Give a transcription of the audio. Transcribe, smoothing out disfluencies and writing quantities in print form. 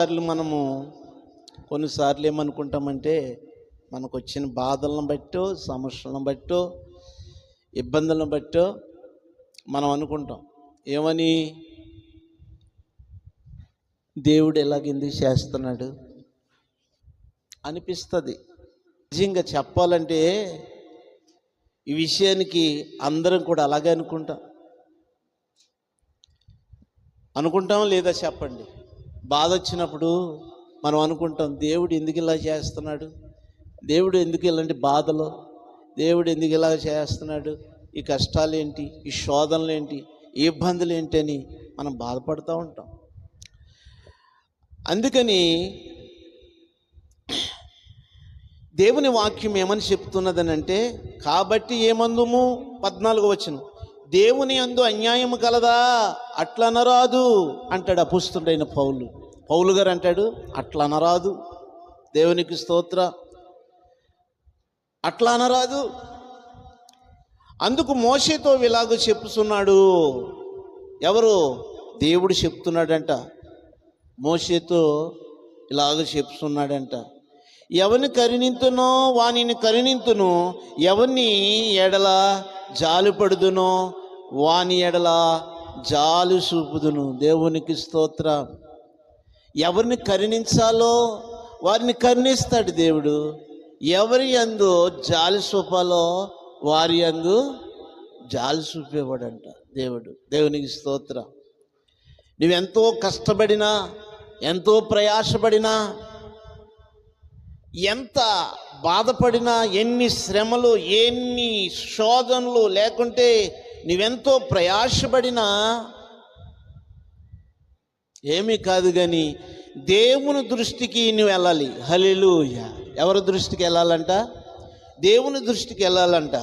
మనము కొన్నిసార్లు ఏమనుకుంటామంటే మనకు వచ్చిన బాధలను బట్టో, సమస్యలను బట్టో, ఇబ్బందులను బట్టో మనం అనుకుంటాం ఏమని, దేవుడు ఎలాగెందుకు చేస్తున్నాడు అనిపిస్తుంది. నిజంగా చెప్పాలంటే ఈ విషయానికి అందరం కూడా అలాగే అనుకుంటాం లేదా చెప్పండి. బాధ వచ్చినప్పుడు మనం అనుకుంటాం, దేవుడు ఎందుకు ఇలా చేస్తున్నాడు, దేవుడు ఎందుకు ఇలాంటి బాధలు, దేవుడు ఎందుకు ఇలా చేస్తున్నాడు, ఈ కష్టాలు ఏంటి, ఈ శోధనలు ఏంటి, ఈ ఇబ్బందులు ఏంటి అని మనం బాధపడుతూ ఉంటాం. అందుకని దేవుని వాక్యం ఏమని చెప్తున్నదని అంటే, కాబట్టి ఏమందుము 14వ వచనం, దేవుని యందు అన్యాయము కలదా అట్లా అనరాదు అంటాడు అపుస్తలుడైన పౌలు గారు అంటాడు, అట్లా అనరాదు. దేవునికి స్తోత్ర. అట్లా అనరాదు. అందుకు మోషేతో ఇలాగ చెప్పుతున్నాడు. ఎవరు? దేవుడు చెప్తున్నాడంట. మోషేతో ఇలాగ చెప్తున్నాడంట, ఎవరిని కరుణింతునో వానిని కరుణింతును, ఎవరిని ఎడల జాలిపడుదునో వాని ఎడల జాలి చూపుదును. దేవునికి స్తోత్ర. ఎవరిని కరుణించాలో వారిని కరుణిస్తాడు దేవుడు. ఎవరి యందు జాలి చూపాలో వారి యందు జాలి చూపేవాడంట దేవుడు. దేవునికి స్తోత్ర. నువ్వెంతో కష్టపడినా, ఎంతో ప్రయాసపడినా, ఎంత బాధపడినా, ఎన్ని శ్రమలు, ఎన్ని శోధనలు లేకుంటే నువ్వెంతో ప్రయాసపడినా ఏమీ కాదు. కానీ దేవుని దృష్టికి నువ్వు వెళ్ళాలి. హల్లెలూయా. ఎవరి దృష్టికి వెళ్ళాలంట? దేవుని దృష్టికి వెళ్ళాలంట.